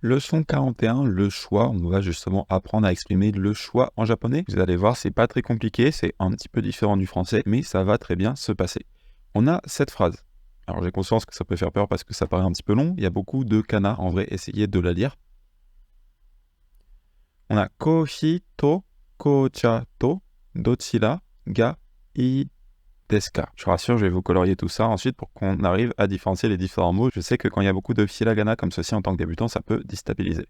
Leçon 41, le choix. On va justement apprendre à exprimer le choix en japonais. Vous allez voir, c'est pas très compliqué, c'est un petit peu différent du français, mais ça va très bien se passer. On a cette phrase. Alors j'ai conscience que ça peut faire peur parce que ça paraît un petit peu long. Il y a beaucoup de kana. En vrai, essayez de la lire. On a kohi to kocha to dochira ga ii desu ka. Je vous rassure, je vais vous colorier tout ça ensuite pour qu'on arrive à différencier les différents mots. Je sais que quand il y a beaucoup de hiragana comme ceci en tant que débutant, ça peut déstabiliser.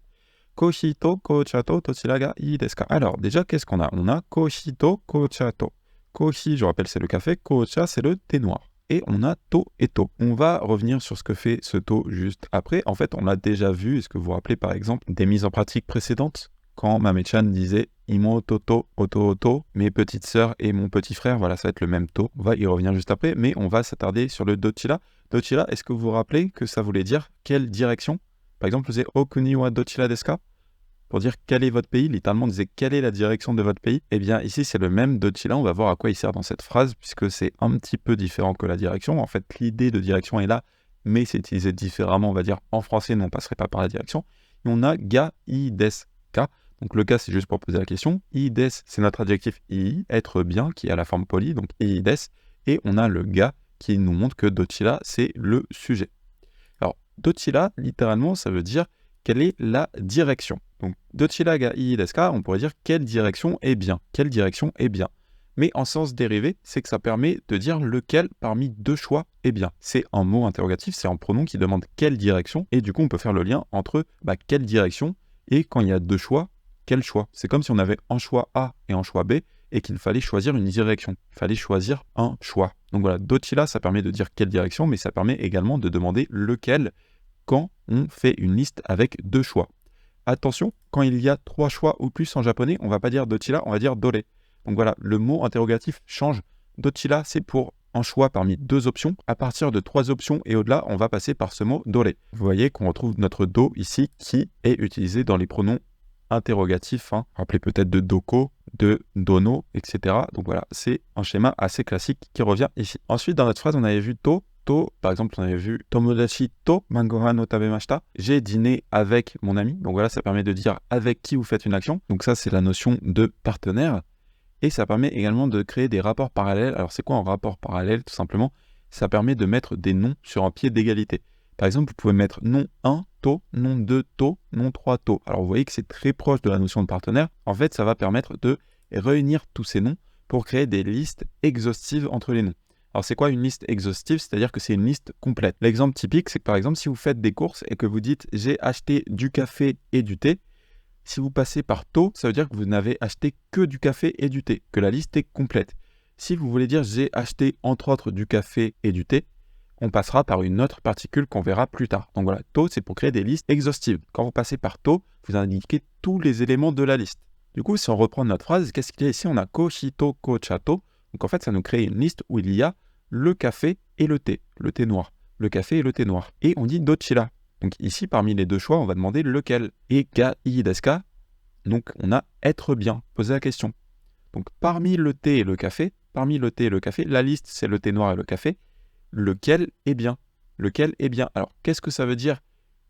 Kohi to kocha to dochira ga ii desu ka. Alors, déjà, qu'est-ce qu'on a? On a kohi to kocha to. Kohi, je rappelle, c'est le café. Kocha, c'est le thé noir. Et on a to et to. On va revenir sur ce que fait ce to juste après. En fait, on l'a déjà vu. Est-ce que vous vous rappelez, par exemple, des mises en pratique précédentes? Quand Mame-chan disait Imoto to oto oto, mes petites sœurs et mon petit frère, voilà, ça va être le même to. On va y revenir juste après, mais on va s'attarder sur le dochira. Dochira, est-ce que vous vous rappelez que ça voulait dire quelle direction? Par exemple, vous disiez Okuni wa dochira desu ka? Pour dire quel est votre pays, littéralement on disait quelle est la direction de votre pays. Eh bien ici c'est le même dochira, on va voir à quoi il sert dans cette phrase, puisque c'est un petit peu différent que la direction. En fait, l'idée de direction est là, mais c'est utilisé différemment, on va dire en français, nous on passerait pas par la direction. Et on a ga i desu ka. Donc le cas, c'est juste pour poser la question. I des, c'est notre adjectif i, être bien, qui a la forme polie, donc i des. Et on a le ga qui nous montre que dochira, c'est le sujet. Alors, dochira, littéralement, ça veut dire quelle est la direction. Donc, dochira ga ii desu ka, on pourrait dire quelle direction est bien. Quelle direction est bien. Mais en sens dérivé, c'est que ça permet de dire lequel parmi deux choix est bien. C'est un mot interrogatif, c'est un pronom qui demande quelle direction. Et du coup, on peut faire le lien entre quelle direction et quand il y a deux choix, quel choix. C'est comme si on avait un choix A et un choix B et qu'il fallait choisir une direction. Il fallait choisir un choix. Donc voilà, dochira, ça permet de dire quelle direction, mais ça permet également de demander lequel quand on fait une liste avec deux choix. Attention, quand il y a trois choix ou plus en japonais, on ne va pas dire dochira, on va dire dore. Donc voilà, le mot interrogatif change. Dochira, c'est pour un choix parmi deux options. À partir de trois options et au-delà, on va passer par ce mot dore. Vous voyez qu'on retrouve notre do ici qui est utilisé dans les pronoms interrogatifs, rappelez peut-être de doko, de dono, etc. Donc voilà, c'est un schéma assez classique qui revient ici. Ensuite, dans notre phrase, on avait vu to. To, par exemple, on avait vu tomodachi to mangohan no tabemashita. J'ai dîné avec mon ami. Donc voilà, ça permet de dire avec qui vous faites une action. Donc ça, c'est la notion de partenaire. Et ça permet également de créer des rapports parallèles. Alors c'est quoi un rapport parallèle? Tout simplement, ça permet de mettre des noms sur un pied d'égalité. Par exemple, vous pouvez mettre nom 1 to, nom 2 to, nom 3 to. Alors vous voyez que c'est très proche de la notion de partenaire. En fait, ça va permettre de réunir tous ces noms pour créer des listes exhaustives entre les noms. Alors c'est quoi une liste exhaustive? C'est-à-dire que c'est une liste complète. L'exemple typique, c'est que par exemple, si vous faites des courses et que vous dites « j'ai acheté du café et du thé », si vous passez par to, ça veut dire que vous n'avez acheté que du café et du thé, que la liste est complète. Si vous voulez dire « j'ai acheté entre autres du café et du thé », on passera par une autre particule qu'on verra plus tard. Donc voilà, to, c'est pour créer des listes exhaustives. Quand vous passez par to, vous indiquez tous les éléments de la liste. Du coup, si on reprend notre phrase, qu'est-ce qu'il y a ici? On a koshi to kocha to. Donc en fait, ça nous crée une liste où il y a le café et le thé noir. Le café et le thé noir. Et on dit dochira. Donc ici, parmi les deux choix, on va demander lequel. Et ga ii desu ka, donc on a être bien, poser la question. Donc parmi le thé et le café, la liste c'est le thé noir et le café. Lequel est bien? Lequel est bien? Alors, qu'est-ce que ça veut dire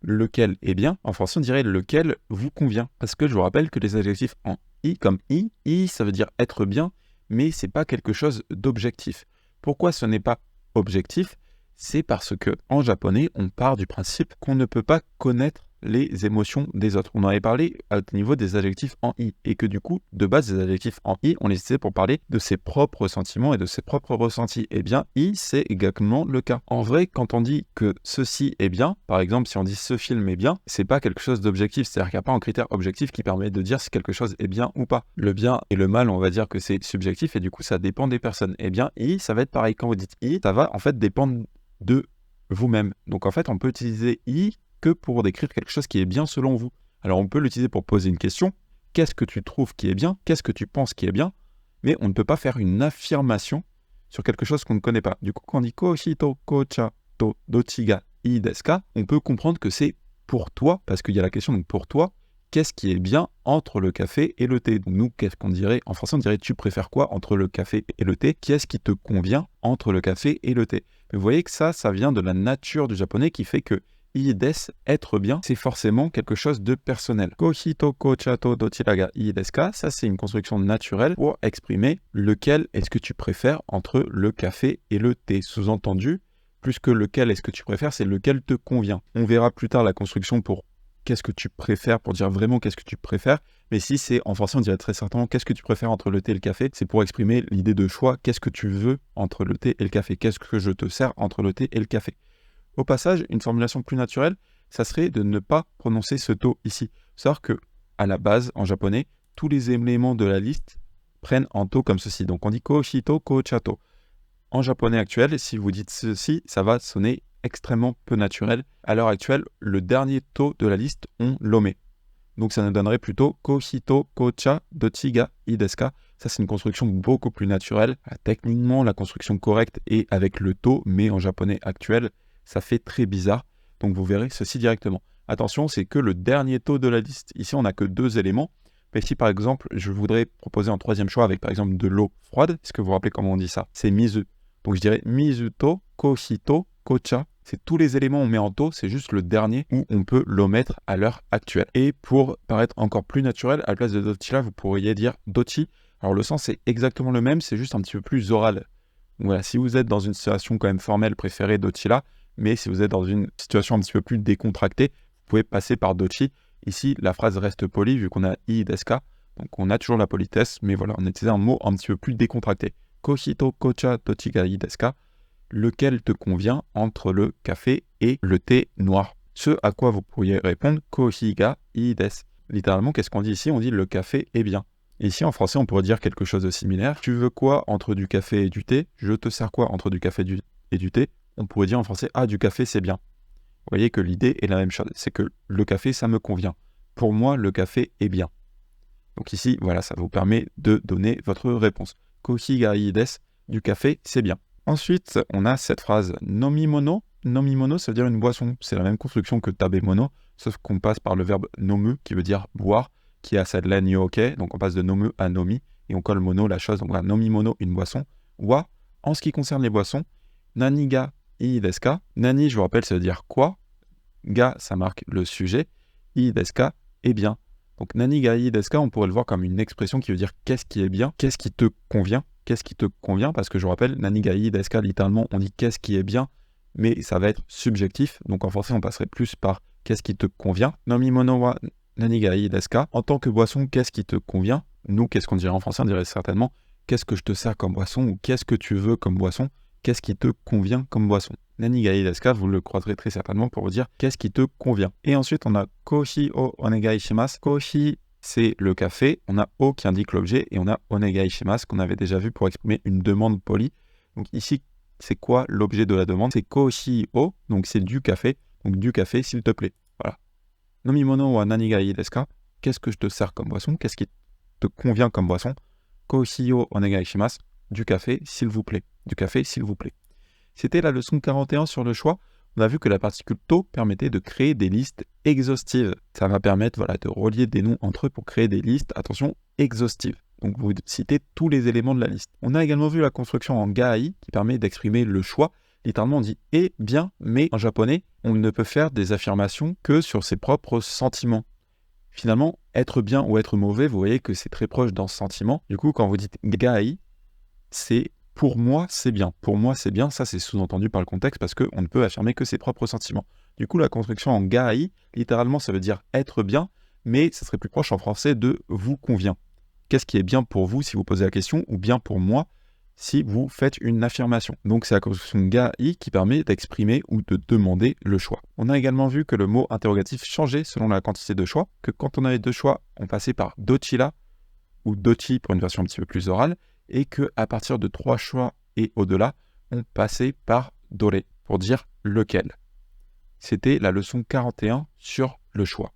lequel est bien? En français, on dirait lequel vous convient. Parce que je vous rappelle que les adjectifs en i comme i, ça veut dire être bien, mais c'est pas quelque chose d'objectif. Pourquoi ce n'est pas objectif? C'est parce que en japonais, on part du principe qu'on ne peut pas connaître les émotions des autres. On en avait parlé au niveau des adjectifs en i, et que du coup, de base, des adjectifs en i, on les utilisait pour parler de ses propres sentiments et de ses propres ressentis. Eh bien, i, c'est également le cas. En vrai, quand on dit que ceci est bien, par exemple, si on dit ce film est bien, c'est pas quelque chose d'objectif, c'est-à-dire qu'il n'y a pas un critère objectif qui permet de dire si quelque chose est bien ou pas. Le bien et le mal, on va dire que c'est subjectif, et du coup, ça dépend des personnes. Eh bien, i, ça va être pareil. Quand vous dites i, ça va en fait dépendre de vous-même. Donc en fait, on peut utiliser i que pour décrire quelque chose qui est bien selon vous. Alors on peut l'utiliser pour poser une question. Qu'est-ce que tu trouves qui est bien? Qu'est-ce que tu penses qui est bien? Mais on ne peut pas faire une affirmation sur quelque chose qu'on ne connaît pas. Du coup, quand on dit koshi to kocha to dochi ga ii desu ka, on peut comprendre que c'est pour toi, parce qu'il y a la question, donc pour toi, qu'est-ce qui est bien entre le café et le thé? Donc nous, qu'est-ce qu'on dirait? En français, on dirait tu préfères quoi entre le café et le thé? Qu'est-ce qui te convient entre le café et le thé? Mais vous voyez que ça vient de la nature du japonais qui fait que ii desu, être bien, c'est forcément quelque chose de personnel. Kohi to kocha to dochira ga ii desu ka, ça c'est une construction naturelle pour exprimer lequel est-ce que tu préfères entre le café et le thé. Sous-entendu, plus que lequel est-ce que tu préfères, c'est lequel te convient. On verra plus tard la construction pour qu'est-ce que tu préfères, pour dire vraiment qu'est-ce que tu préfères. Mais si c'est en français, on dirait très certainement qu'est-ce que tu préfères entre le thé et le café. C'est pour exprimer l'idée de choix. Qu'est-ce que tu veux entre le thé et le café? Qu'est-ce que je te sers entre le thé et le café? Au passage, une formulation plus naturelle, ça serait de ne pas prononcer ce to ici. C'est-à-dire que, à la base, en japonais, tous les éléments de la liste prennent en to comme ceci. Donc on dit ko, shito, ko, chato. En japonais actuel, si vous dites ceci, ça va sonner extrêmement peu naturel. À l'heure actuelle, le dernier to de la liste, on l'omet. Donc ça nous donnerait plutôt ko-hito, ko-cha, dochi ga ii desu ka. Ça, c'est une construction beaucoup plus naturelle. Techniquement, la construction correcte est avec le to, mais en japonais actuel, ça fait très bizarre. Donc vous verrez ceci directement. Attention, c'est que le dernier to de la liste. Ici, on n'a que 2 éléments. Mais si par exemple, je voudrais proposer un troisième choix avec par exemple de l'eau froide, est-ce que vous vous rappelez comment on dit ça? C'est mizu. Donc je dirais mizu to, ko-hito, ko-cha. C'est tous les éléments on met en to, c'est juste le dernier où on peut l'omettre à l'heure actuelle. Et pour paraître encore plus naturel, à la place de dochi là, vous pourriez dire dochi. Alors le sens est exactement le même, c'est juste un petit peu plus oral. Donc voilà, si vous êtes dans une situation quand même formelle, préférez dochi là, mais si vous êtes dans une situation un petit peu plus décontractée, vous pouvez passer par dochi. Ici, la phrase reste polie vu qu'on a ii desu ka, donc on a toujours la politesse, mais voilà, on utilise un mot un petit peu plus décontracté. Ko-hito, ko-cha, dochi ga ii desu ka. Lequel te convient entre le café et le thé noir? Ce à quoi vous pourriez répondre kohi ga ii desu. Littéralement, qu'est-ce qu'on dit ici? On dit le café est bien. Ici, en français, on pourrait dire quelque chose de similaire. Tu veux quoi entre du café et du thé? Je te sers quoi entre du café et du thé? On pourrait dire en français, ah, du café, c'est bien. Vous voyez que l'idée est la même chose. C'est que le café, ça me convient. Pour moi, le café est bien. Donc ici, voilà, ça vous permet de donner votre réponse. Kohi ga ii desu, du café, c'est bien. Ensuite, on a cette phrase nomimono. Nomimono, ça veut dire une boisson. C'est la même construction que tabemono, sauf qu'on passe par le verbe nomu, qui veut dire boire, qui a cette laine yoke. Donc on passe de nomu à nomi, et on colle mono, la chose. Donc voilà, nomimono, une boisson. Wa, en ce qui concerne les boissons, nani ga ii desu ka. Nani, je vous rappelle, ça veut dire quoi. Ga, ça marque le sujet. Ii desu ka, est bien. Donc nani ga ii desu ka, on pourrait le voir comme une expression qui veut dire qu'est-ce qui est bien, qu'est-ce qui te convient. Qu'est-ce qui te convient? Parce que je vous rappelle, nani ga ii desu ka, littéralement, on dit qu'est-ce qui est bien, mais ça va être subjectif. Donc en français, on passerait plus par qu'est-ce qui te convient. Nomimono wa nani ga ii desu ka. En tant que boisson, qu'est-ce qui te convient? Nous, qu'est-ce qu'on dirait en français? On dirait certainement qu'est-ce que je te sers comme boisson ou qu'est-ce que tu veux comme boisson? Qu'est-ce qui te convient comme boisson? Nani ga ii desu ka, vous le croiserez très certainement pour vous dire qu'est-ce qui te convient. Et ensuite, on a koshi o onegai shimasu. Koshi, c'est le café, on a o qui indique l'objet et on a onegai shimasu qu'on avait déjà vu pour exprimer une demande polie. Donc ici, c'est quoi l'objet de la demande? C'est koshi o, donc c'est du café, donc du café s'il te plaît. Voilà. Nomimono wa nani ga ii desu ka? Qu'est-ce que je te sers comme boisson? Qu'est-ce qui te convient comme boisson? Koshi o onegai shimasu, du café s'il vous plaît. Du café s'il vous plaît. C'était la leçon 41 sur le choix. On a vu que la particule to permettait de créer des listes exhaustives. Ça va permettre de relier des noms entre eux pour créer des listes, attention, exhaustives. Donc vous citez tous les éléments de la liste. On a également vu la construction en gai qui permet d'exprimer le choix. Littéralement on dit « et bien », mais en japonais, on ne peut faire des affirmations que sur ses propres sentiments. Finalement, être bien ou être mauvais, vous voyez que c'est très proche dans ce sentiment. Du coup, quand vous dites « gai », c'est pour moi, c'est bien. Pour moi, c'est bien. Ça, c'est sous-entendu par le contexte parce qu'on ne peut affirmer que ses propres sentiments. Du coup, la construction en gai, littéralement, ça veut dire être bien, mais ça serait plus proche en français de vous convient. Qu'est-ce qui est bien pour vous si vous posez la question ou bien pour moi si vous faites une affirmation. Donc, c'est la construction gai qui permet d'exprimer ou de demander le choix. On a également vu que le mot interrogatif changeait selon la quantité de choix, que quand on avait 2 choix, on passait par dochira ou dochi pour une version un petit peu plus orale, et qu'à partir de 3 choix et au-delà, on passait par dore pour dire lequel. C'était la leçon 41 sur le choix.